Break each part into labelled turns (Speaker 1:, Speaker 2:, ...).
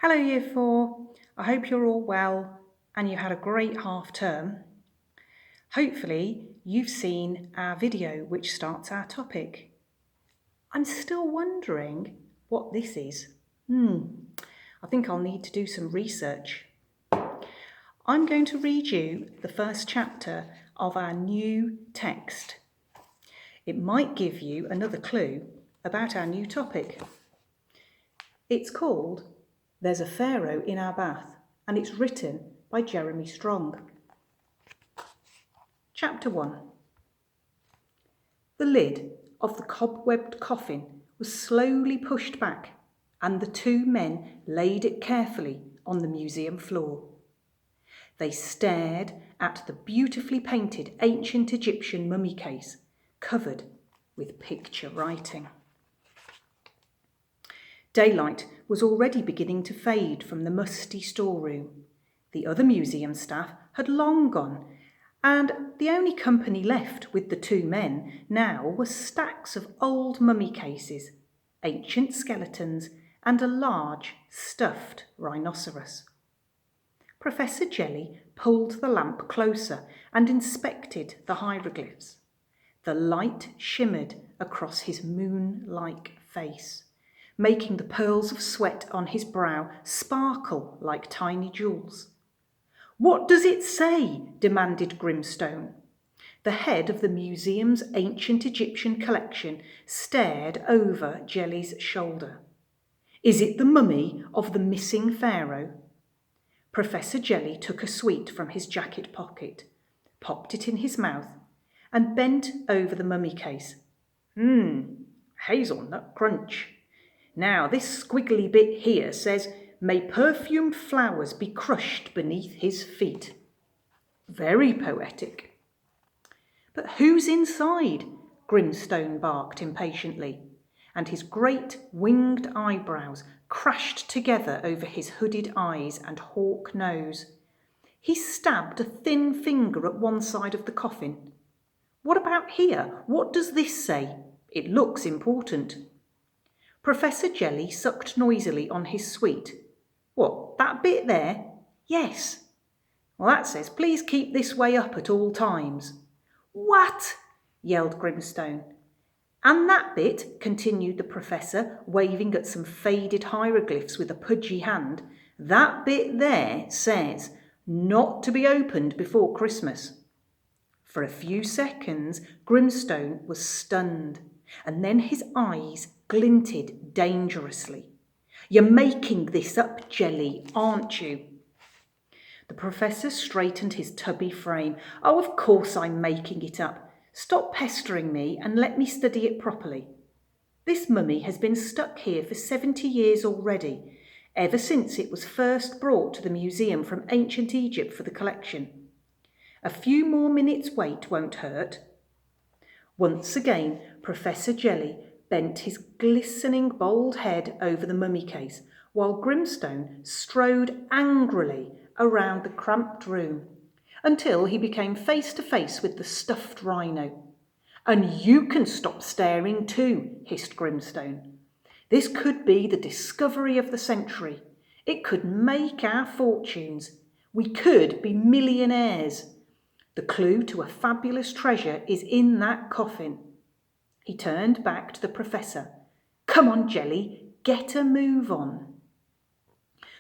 Speaker 1: Hello Year 4, I hope you're all well and you had a great half term. Hopefully you've seen our video which starts our topic. I'm still wondering what this is. I think I'll need to do some research. I'm going to read you the first chapter of our new text. It might give you another clue about our new topic. It's called There's a Pharaoh in Our Bath, and it's written by Jeremy Strong. Chapter 1. The lid of the cobwebbed coffin was slowly pushed back, and the two men laid it carefully on the museum floor. They stared at the beautifully painted ancient Egyptian mummy case covered with picture writing. Daylight was already beginning to fade from the musty storeroom. The other museum staff had long gone, and the only company left with the two men now were stacks of old mummy cases, ancient skeletons, and a large stuffed rhinoceros. Professor Jelly pulled the lamp closer and inspected the hieroglyphs. The light shimmered across his moon-like face, making the pearls of sweat on his brow sparkle like tiny jewels. "What does it say?" demanded Grimstone. The head of the museum's ancient Egyptian collection stared over Jelly's shoulder. "Is it the mummy of the missing pharaoh?" Professor Jelly took a sweet from his jacket pocket, popped it in his mouth, and bent over the mummy case. Hazelnut crunch. Now, this squiggly bit here says, "May perfumed flowers be crushed beneath his feet." Very poetic. "But who's inside?" Grimstone barked impatiently, and his great winged eyebrows crashed together over his hooded eyes and hawk nose. He stabbed a thin finger at one side of the coffin. "What about here? What does this say? It looks important." Professor Jelly sucked noisily on his sweet. "What, that bit there?" "Yes." "Well, that says, 'Please keep this way up at all times.'" "What?" yelled Grimstone. "And that bit," continued the professor, waving at some faded hieroglyphs with a pudgy hand, "that bit there says, 'Not to be opened before Christmas.'" For a few seconds, Grimstone was stunned, and then his eyes glinted dangerously. "You're making this up, Jelly, aren't you?" The professor straightened his tubby frame. "Oh, of course I'm making it up. Stop pestering me and let me study it properly. This mummy has been stuck here for 70 years already, ever since it was first brought to the museum from ancient Egypt for the collection. A few more minutes' wait won't hurt." Once again, Professor Jelly bent his glistening bald head over the mummy case, while Grimstone strode angrily around the cramped room until he became face to face with the stuffed rhino. "And you can stop staring too," hissed Grimstone. "This could be the discovery of the century. It could make our fortunes. We could be millionaires. The clue to a fabulous treasure is in that coffin." He turned back to the professor. "Come on, Jelly, get a move on."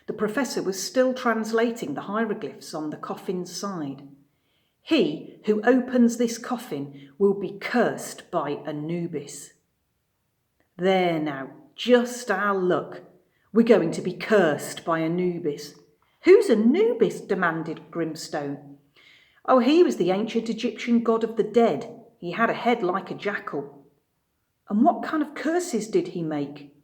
Speaker 1: The professor was still translating the hieroglyphs on the coffin's side. "He who opens this coffin will be cursed by Anubis." "There now, just our luck. We're going to be cursed by Anubis." "Who's Anubis?" demanded Grimstone. "Oh, he was the ancient Egyptian god of the dead. He had a head like a jackal." "And what kind of curses did he make?"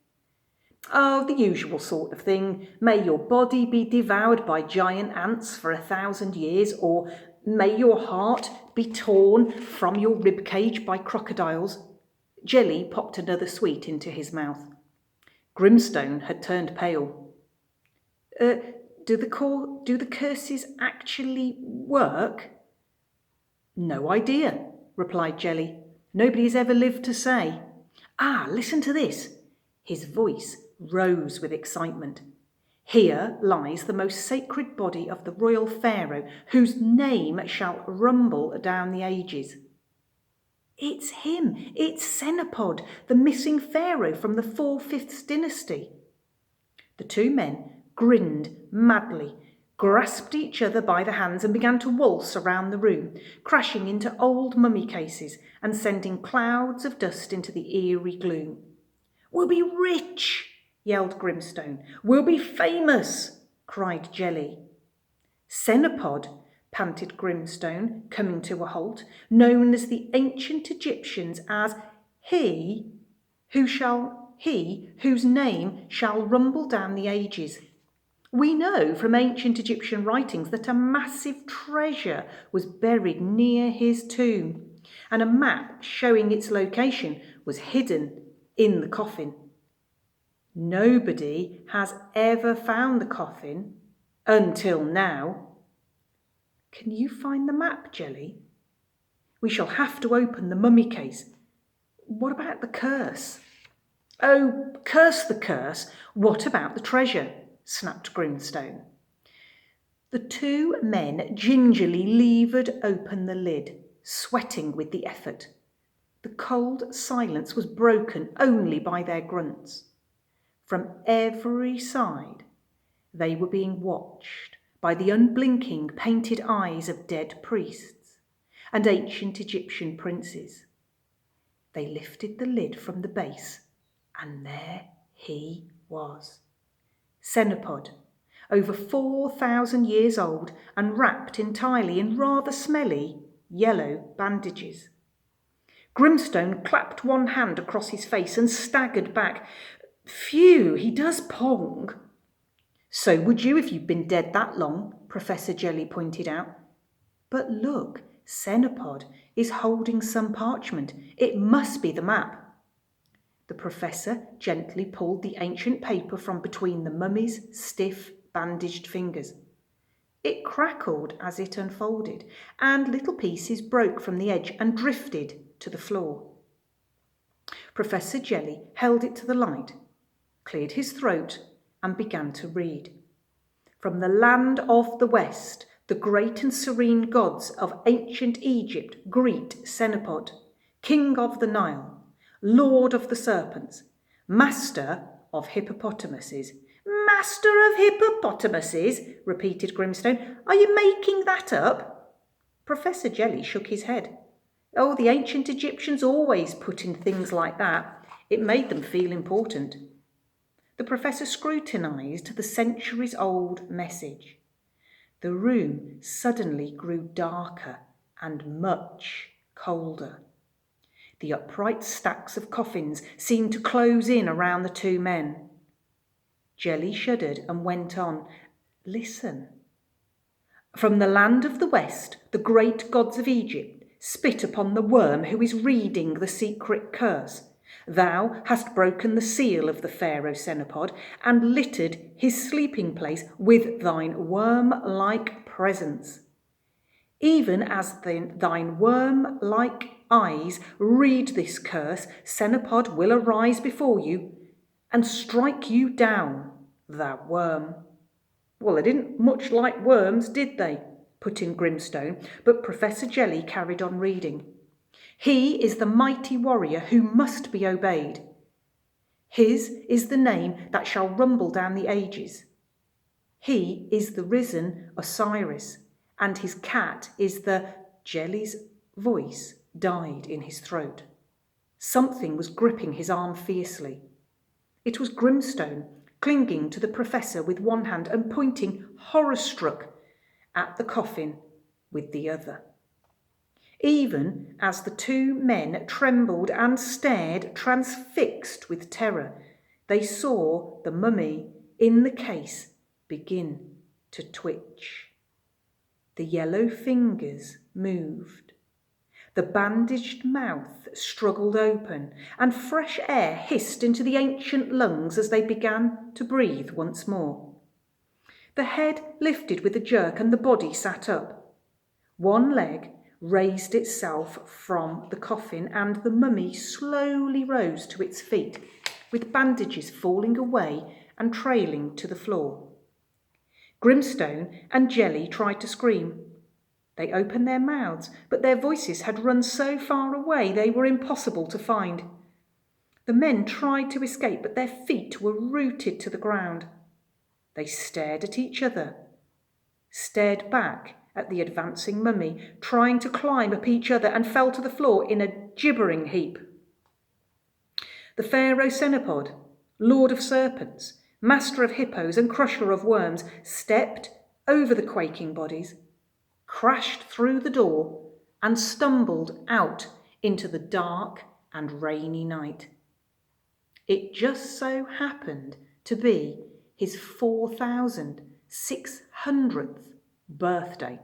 Speaker 1: "Oh, the usual sort of thing. May your body be devoured by giant ants for 1,000 years, or may your heart be torn from your ribcage by crocodiles." Jelly popped another sweet into his mouth. Grimstone had turned pale. Do the curses actually work?" "No idea," replied Jelly. "Nobody's ever lived to say. Ah, listen to this." His voice rose with excitement. Here lies the most sacred body of the royal pharaoh, whose name shall rumble down the ages. It's him, it's Senapod, the missing pharaoh from the 4/5 dynasty. The two men grinned madly, grasped each other by the hands and began to waltz around the room, crashing into old mummy cases and sending clouds of dust into the eerie gloom. "We'll be rich," yelled Grimstone. "We'll be famous," cried Jelly. Senapod, panted Grimstone, coming to a halt, known as the ancient Egyptians as he whose name shall rumble down the ages. We know from ancient Egyptian writings that a massive treasure was buried near his tomb, and a map showing its location was hidden in the coffin. Nobody has ever found the coffin until now. Can you find the map, Jelly? We shall have to open the mummy case. What about the curse? Oh, curse the curse. What about the treasure? Snapped Grimstone. The two men gingerly levered open the lid, sweating with the effort. The cold silence was broken only by their grunts. From every side, they were being watched by the unblinking painted eyes of dead priests and ancient Egyptian princes. They lifted the lid from the base, and there he was. Senapod, over 4,000 years old and wrapped entirely in rather smelly yellow bandages. Grimstone clapped one hand across his face and staggered back. "Phew, he does pong." "So would you if you'd been dead that long," Professor Jelly pointed out. "But look, Senapod is holding some parchment. It must be the map." The professor gently pulled the ancient paper from between the mummy's stiff, bandaged fingers. It crackled as it unfolded, and little pieces broke from the edge and drifted to the floor. Professor Jelly held it to the light, cleared his throat, and began to read. "From the land of the West, the great and serene gods of ancient Egypt greet Senapod, king of the Nile, lord of the serpents, master of hippopotamuses." "Master of hippopotamuses?" repeated Grimstone. "Are you making that up?" Professor Jelly shook his head. "Oh, the ancient Egyptians always put in things like that. It made them feel important." The professor scrutinised the centuries-old message. The room suddenly grew darker and much colder. The upright stacks of coffins seemed to close in around the two men. Jelly shuddered and went on. "Listen. From the land of the West, the great gods of Egypt spit upon the worm who is reading the secret curse. Thou hast broken the seal of the pharaoh Senapod and littered his sleeping place with thine worm-like presence. Even as thine worm-like eyes read this curse, Senapod will arise before you and strike you down, thou worm." "Well, they didn't much like worms, did they?" put in Grimstone, but Professor Jelly carried on reading. "He is the mighty warrior who must be obeyed. His is the name that shall rumble down the ages. He is the risen Osiris, and his cat is the—" Jelly's voice died in his throat. Something was gripping his arm fiercely. It was Grimstone, clinging to the professor with one hand and pointing, horror-struck, at the coffin with the other. Even as the two men trembled and stared, transfixed with terror, they saw the mummy in the case begin to twitch. The yellow fingers moved. The bandaged mouth struggled open, and fresh air hissed into the ancient lungs as they began to breathe once more. The head lifted with a jerk and the body sat up. One leg raised itself from the coffin and the mummy slowly rose to its feet, with bandages falling away and trailing to the floor. Grimstone and Jelly tried to scream. They opened their mouths, but their voices had run so far away they were impossible to find. The men tried to escape, but their feet were rooted to the ground. They stared at each other, stared back at the advancing mummy, trying to climb up each other, and fell to the floor in a gibbering heap. The pharaoh cenopod, lord of serpents, master of hippos and crusher of worms, stepped over the quaking bodies, crashed through the door, and stumbled out into the dark and rainy night. It just so happened to be his 4,600th birthday.